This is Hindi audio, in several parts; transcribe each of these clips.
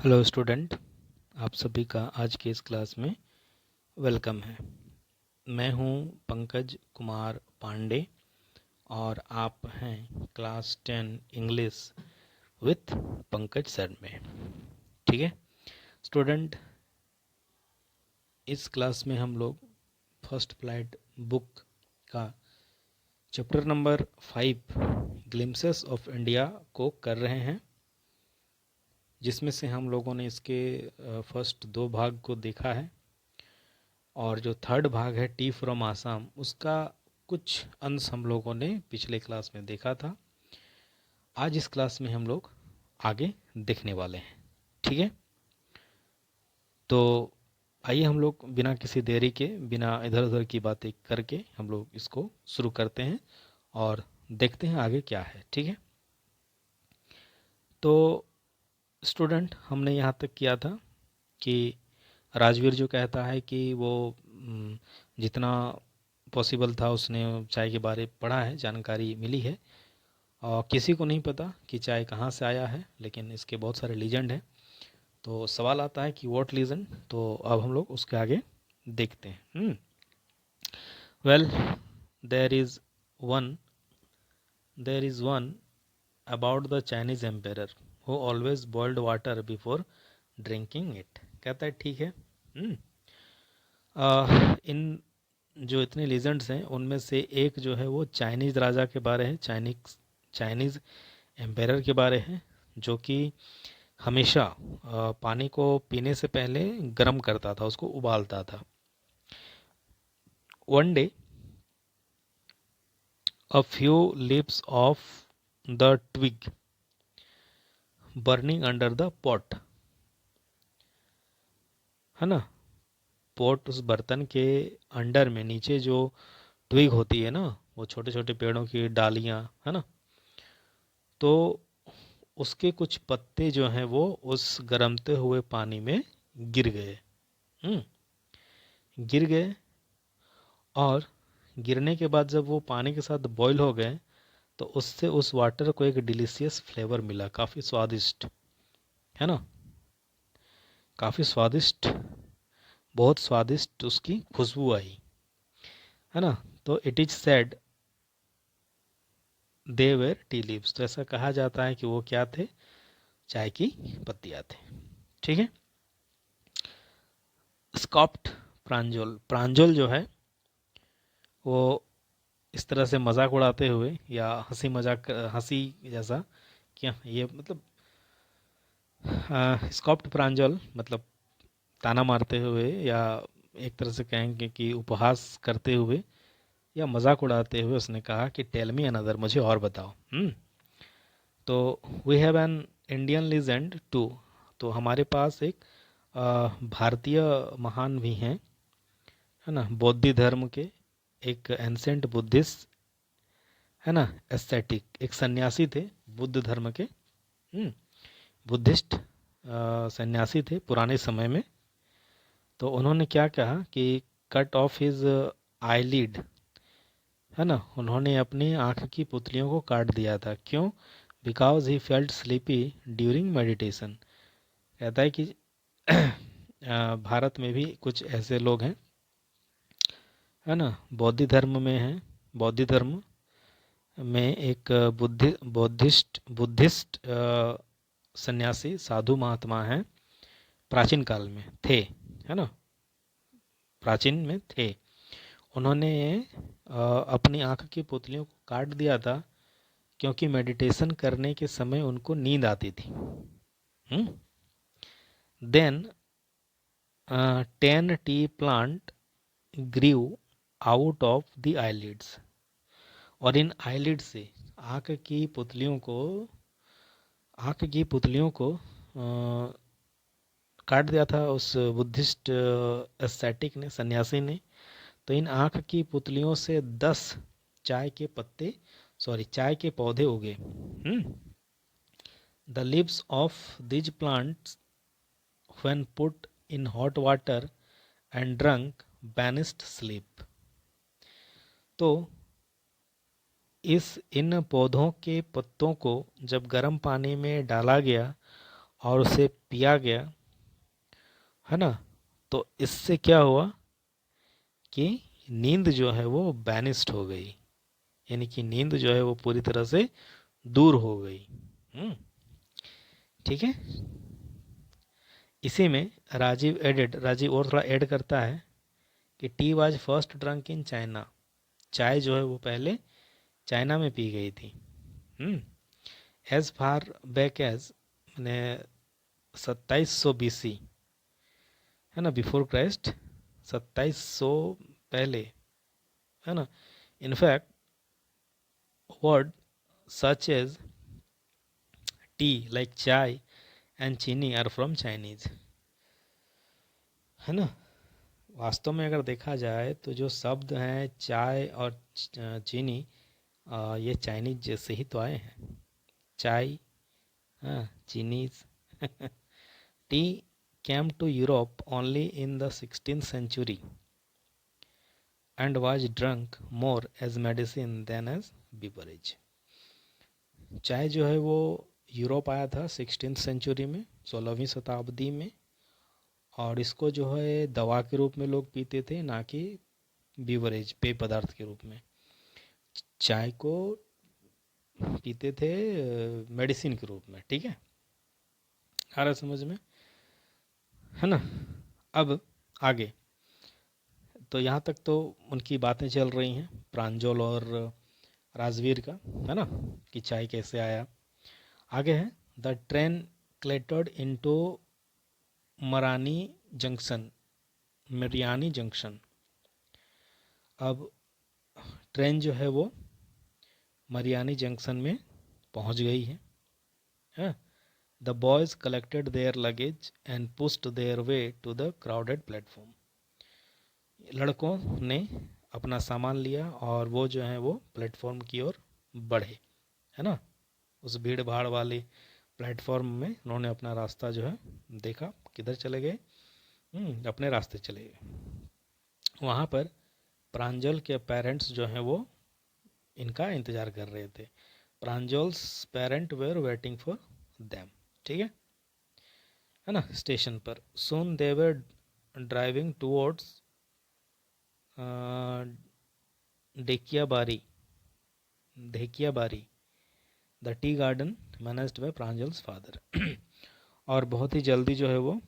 हेलो स्टूडेंट, आप सभी का आज के इस क्लास में वेलकम है। मैं हूं पंकज कुमार पांडे और आप हैं class 10 English with Pankaj sir में। ठीक है स्टूडेंट, इस क्लास में हम लोग फर्स्ट फ्लाइट बुक का chapter number 5 glimpses of India को कर रहे हैं, जिसमें से हम लोगों ने इसके फर्स्ट 2 भाग को देखा है और जो थर्ड भाग है टी फ्रॉम आसाम, उसका कुछ अंश हम लोगों ने पिछले क्लास में देखा था। आज इस क्लास में हम लोग आगे देखने वाले हैं। ठीक है, तो आइए हम लोग बिना किसी देरी के, बिना इधर उधर की बातें करके हम लोग इसको शुरू करते हैं और देखते हैं आगे क्या है। ठीक है, तो स्टूडेंट, हमने यहाँ तक किया था कि राजवीर जो कहता है कि वो जितना पॉसिबल था उसने चाय के बारे पढ़ा है, जानकारी मिली है और किसी को नहीं पता कि चाय कहाँ से आया है, लेकिन इसके बहुत सारे लीजेंड हैं। तो सवाल आता है कि व्हाट लीजेंड, तो अब हम लोग उसके आगे देखते हैं। Well, there is one there is one about the Chinese emperor who always boiled water before drinking it. कहता है ठीक है, इन जो इतने लीजेंड्स हैं उनमें से एक जो है वो चाइनीज़ राजा के बारे है, चाइनीज़ एम्पेरर के बारे है, जो कि हमेशा पानी को पीने से पहले गर्म करता था, उसको उबालता था। One day a few leaves off the twig burning under the pot, है ना। पॉट, उस बर्तन के अंडर में नीचे जो ट्विग होती है ना, वो छोटे छोटे पेड़ों की डालियां, है ना, तो उसके कुछ पत्ते जो हैं वो उस गरमते हुए पानी में गिर गए। गिर गए और गिरने के बाद जब वो पानी के साथ बॉईल हो गए तो उससे उस वाटर को एक डिलीशियस फ्लेवर मिला, काफ़ी स्वादिष्ट, है ना, काफ़ी स्वादिष्ट, बहुत स्वादिष्ट उसकी खुशबू आई, है ना। तो it is said they were tea leaves, तो ऐसा कहा जाता है कि वो क्या थे, चाय की पत्तियां थे। ठीक है, स्कॉप्ड प्रांजल, प्रांजल जो है वो इस तरह से मजाक उड़ाते हुए या हंसी मजाक, हंसी जैसा, क्या ये मतलब, स्कॉप्ड प्रांजल मतलब ताना मारते हुए, या एक तरह से कहेंगे कि उपहास करते हुए या मजाक उड़ाते हुए उसने कहा कि टेल मी अनदर, मुझे और बताओ। तो we have an Indian legend too, तो हमारे पास एक भारतीय महान भी हैं, है ना, बौद्ध धर्म के एक एंसेंट बुद्धिस्ट, है ना, एस्थेटिक, एक सन्यासी थे बुद्ध धर्म के, बुद्धिस्ट सन्यासी थे पुराने समय में। तो उन्होंने क्या कहा कि कट ऑफ हिज आईलिड, है ना, उन्होंने अपनी आंख की पुतलियों को काट दिया था। क्यों? Because he felt sleepy during meditation. कहता है कि भारत में भी कुछ ऐसे लोग हैं, है ना, बौद्ध धर्म में हैं, बौद्ध धर्म में एक बुद्धिस्ट सन्यासी साधु महात्मा हैं, प्राचीन काल में थे, है ना, प्राचीन में थे। उन्होंने अपनी आंख की पुतलियों को काट दिया था क्योंकि मेडिटेशन करने के समय उनको नींद आती थी। Then 10 tea plant grew out of the eyelids, और इन आईलिड से आंख की पुतलियों को काट दिया था उस बुद्धिस्ट एस्थेटिक ने, सन्यासी ने। तो इन आंख की पुतलियों से 10 चाय के पौधे उगे। The leaves of these plants when put in hot water and drunk banished sleep. तो इन पौधों के पत्तों को जब गर्म पानी में डाला गया और उसे पिया गया, है ना। तो इससे क्या हुआ कि नींद जो है वो बैनिस्ड हो गई, यानी कि नींद जो है वो पूरी तरह से दूर हो गई। ठीक है। इसी में राजीव और थोड़ा ऐड करता है कि tea was first drunk in China, चाय जो है वो पहले चाइना में पी गई थी। एज फार बैक एज मैंने 2700 BC, है ना, बिफोर क्राइस्ट, 2700 पहले, है ना। In fact word such as tea like chai and cheeni are from Chinese, है ना। वास्तव में अगर देखा जाए तो जो शब्द हैं चाय और चीनी, ये चाइनीज जैसे ही तो आए हैं। चाय, हाँ, Chinese. Tea came to Europe only in the 16th century and was drunk more as medicine than as beverage. चाय जो है वो यूरोप आया था 16th सेंचुरी में, 16वीं शताब्दी में, और इसको जो है दवा के रूप में लोग पीते थे, ना कि बीवरेज, पेय पदार्थ के रूप में। चाय को पीते थे मेडिसिन के रूप में। ठीक है, आ रहा समझ में, है ना। अब आगे तो यहाँ तक तो उनकी बातें चल रही हैं, प्रांजल और राजवीर का, है ना, कि चाय कैसे आया। आगे है the train clattered into Marani junction, Mariani junction. अब ट्रेन जो है वो मरियानी जंक्शन में पहुंच गई है। The boys collected their luggage and pushed their way to the crowded platform. लड़कों ने अपना सामान लिया और वो जो है वो प्लेटफॉर्म की ओर बढ़े, है ना। उस भीड़ भाड़ वाली प्लेटफॉर्म में उन्होंने अपना रास्ता जो है देखा, किधर चले गए, अपने रास्ते चले गए। वहाँ पर प्रांजल के पेरेंट्स जो हैं वो इनका इंतज़ार कर रहे थे। Pranjal's parent were waiting for them, ठीक है ना, स्टेशन पर। Soon they were driving towards Dekiyabari, the tea garden managed by Pranjal's father. और बहुत ही जल्दी जो है वो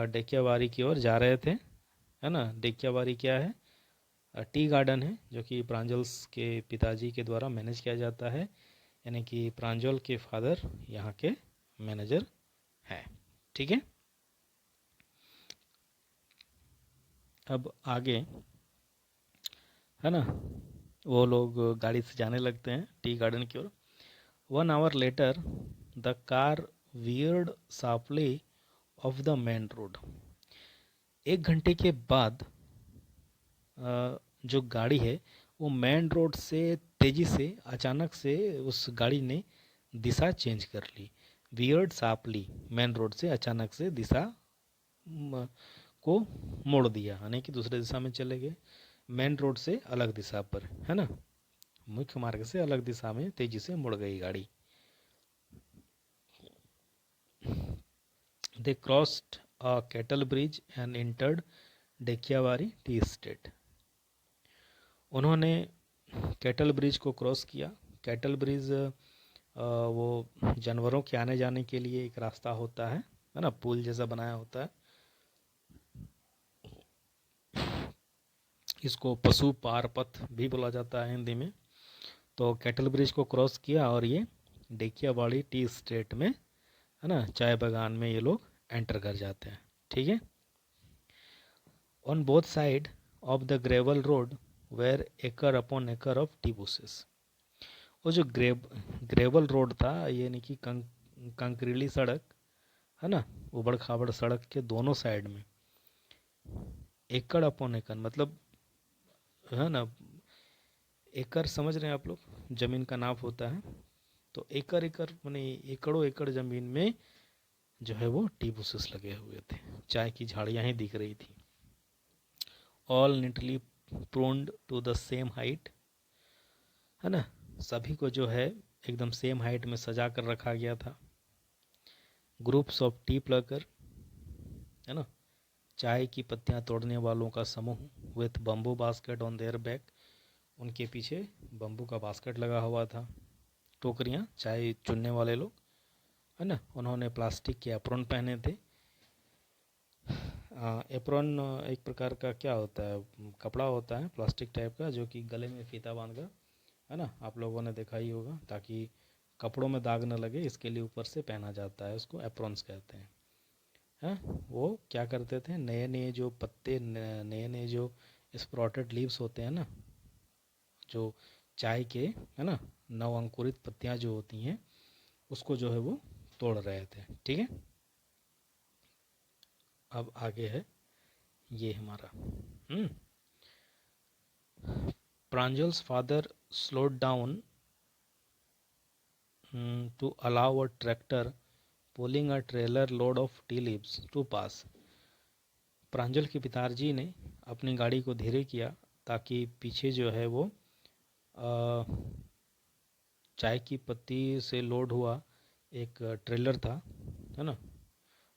डेकियाबारी की ओर जा रहे थे, है ना। डेकियाबारी क्या है? टी गार्डन है, जो कि प्रांजल्स के पिताजी के द्वारा मैनेज किया जाता है, यानी कि प्रांजल के फादर यहाँ के मैनेजर हैं। ठीक है, अब आगे, है ना, वो लोग गाड़ी से जाने लगते हैं टी गार्डन की ओर। 1 hour later the car veered sharply off the main road. 1 घंटे के बाद जो गाड़ी है वो मेन रोड से तेजी से, अचानक से उस गाड़ी ने दिशा चेंज कर ली। वियर्ड शार्पली, मेन रोड से अचानक से दिशा को मोड़ दिया, यानी कि दूसरे दिशा में चले गए, मेन रोड से अलग दिशा पर, है ना, मुख्य मार्ग से अलग दिशा में तेजी से मुड़ गई गाड़ी। They crossed a cattle bridge and entered Dekiyabari tea estate. उन्होंने कैटल ब्रिज को क्रॉस किया। कैटल ब्रिज वो जानवरों के आने जाने के लिए एक रास्ता होता है ना, पुल जैसा बनाया होता है। इसको पशु पार पथ भी बोला जाता है हिंदी में। तो कैटल ब्रिज को क्रॉस किया और ये डेकियावाड़ी टी एस्टेट में, है ना, चाय बागान में ये लोग एंटर कर जाते हैं। ठीक है। On both side of the gravel road where acre upon acre of tea bushes. वो जो ग्रेवल रोड था, यानी कि कंकरीली सड़क, है ना, उबड़ खाबड़ सड़क के दोनों साइड में एकड़ अपॉन एकड़, मतलब, है ना, एकड़ समझ रहे हैं आप लोग, जमीन का नाप होता है। तो एकड़ एकड़ माने एकड़ों एकड़ जमीन में जो है वो टी बुशेस लगे हुए थे, चाय की झाड़ियाँ ही दिख रही थी। All neatly pruned to the same height, है ना, सभी को जो है एकदम सेम हाइट में सजा कर रखा गया था। ग्रुप्स ऑफ टी प्लकर, है ना, चाय की पत्तियां तोड़ने वालों का समूह, with bamboo basket on their back, उनके पीछे बम्बू का बास्केट लगा हुआ था। टोकरियां, चाय चुनने वाले लोग, है ना, उन्होंने प्लास्टिक के एप्रॉन पहने थे। एप्रॉन एक प्रकार का क्या होता है, कपड़ा होता है प्लास्टिक टाइप का, जो कि गले में फीता बांध कर, है ना, आप लोगों ने देखा ही होगा, ताकि कपड़ों में दाग न लगे इसके लिए ऊपर से पहना जाता है, उसको एप्रॉन्स कहते हैं। वो क्या करते थे, नए नए जो पत्ते, नए नए जो स्प्राउटेड लीव्स होते हैं ना, जो चाय के, है ना, नव अंकुरित पत्तियां जो होती हैं, उसको जो है वो तोड़ रहे थे। ठीक है, अब आगे है ये हमारा प्रांजल's father slowed down to allow a tractor pulling a trailer load of tea leaves to pass. प्रांजल के पिताजी ने अपनी गाड़ी को धीरे किया ताकि पीछे जो है वो चाय की पत्ती से लोड हुआ एक ट्रेलर था, है ना,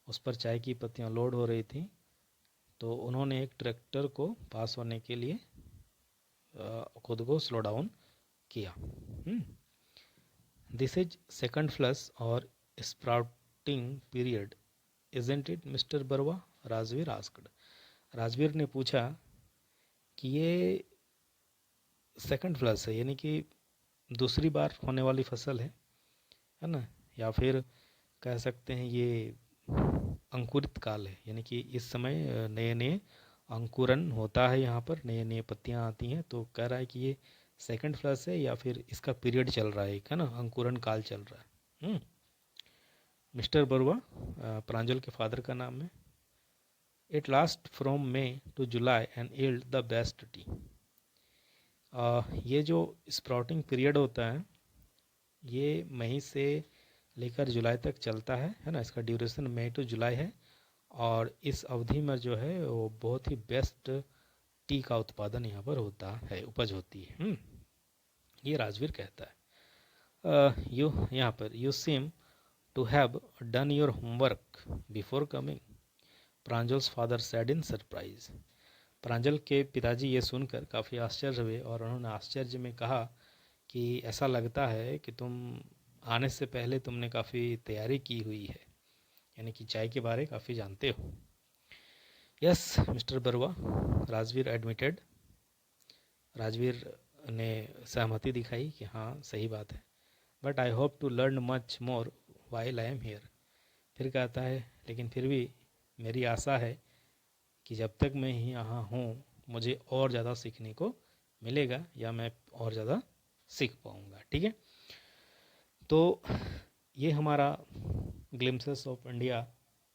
उस पर चाय की पत्तियां लोड हो रही थी, तो उन्होंने एक ट्रैक्टर को पास होने के लिए खुद को स्लो डाउन किया। दिस इज सेकंड फ्लश और sprouting period, isn't it mister Barwa, Rajveer asked. Rajveer ने पूछा कि ये सेकंड फ्लश है, यानी कि दूसरी बार होने वाली फसल है ना, या फिर कह सकते हैं ये अंकुरित काल है, यानी कि इस समय नए नए अंकुरन होता है, यहाँ पर नए नए पत्तियाँ आती हैं, तो कह रहा है कि ये सेकंड फ्लश है या फिर इसका पीरियड चल रहा है, है ना, अंकुरन काल चल रहा है। मिस्टर बरुआ प्रांजल के फादर का नाम है। It last from May to July and yield the best tea. ये जो स्प्राउटिंग पीरियड होता है ये मई से लेकर जुलाई तक चलता है ना, इसका ड्यूरेशन मई टू जुलाई है, और इस अवधि में जो है वो बहुत ही बेस्ट टी का उत्पादन यहाँ पर होता है, उपज होती है। ये राजवीर कहता है। यू यहाँ पर you seem to have done your homework before coming, Pranjal's father said in surprise. Pranjal के पिताजी ये सुनकर काफ़ी आश्चर्य हुए और उन्होंने आश्चर्य में कहा कि ऐसा लगता है कि तुम आने से पहले तुमने काफ़ी तैयारी की हुई है, यानी कि चाय के बारे काफ़ी जानते हो। Yes mister Barua, Rajveer admitted. Rajveer ने सहमति दिखाई कि हाँ सही बात है। But I hope to learn much more while I am here. फिर कहता है लेकिन फिर भी मेरी आशा है कि जब तक मैं यहाँ हूँ मुझे और ज़्यादा सीखने को मिलेगा, या मैं और ज़्यादा सीख पाऊँगा। ठीक है, तो ये हमारा ग्लिम्सेस ऑफ इंडिया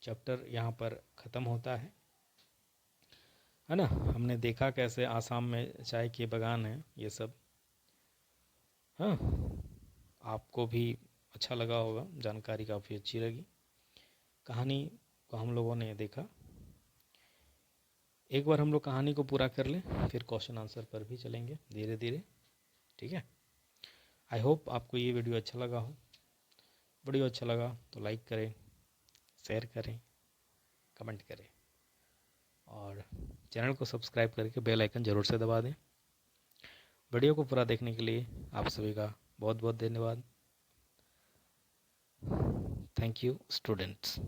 चैप्टर यहाँ पर ख़त्म होता है ना। हमने देखा कैसे आसाम में चाय के बागान हैं ये सब। हाँ, आपको भी अच्छा लगा होगा, जानकारी काफ़ी अच्छी लगी। कहानी को हम लोगों ने देखा, एक बार हम लोग कहानी को पूरा कर लें फिर क्वेश्चन आंसर पर भी चलेंगे धीरे धीरे। ठीक है, आई होप आपको ये वीडियो अच्छा लगा हो। वीडियो अच्छा लगा तो लाइक करें, शेयर करें, कमेंट करें, और चैनल को सब्सक्राइब करके बेल आइकन ज़रूर से दबा दें। वीडियो को पूरा देखने के लिए आप सभी का बहुत बहुत धन्यवाद। Thank you students.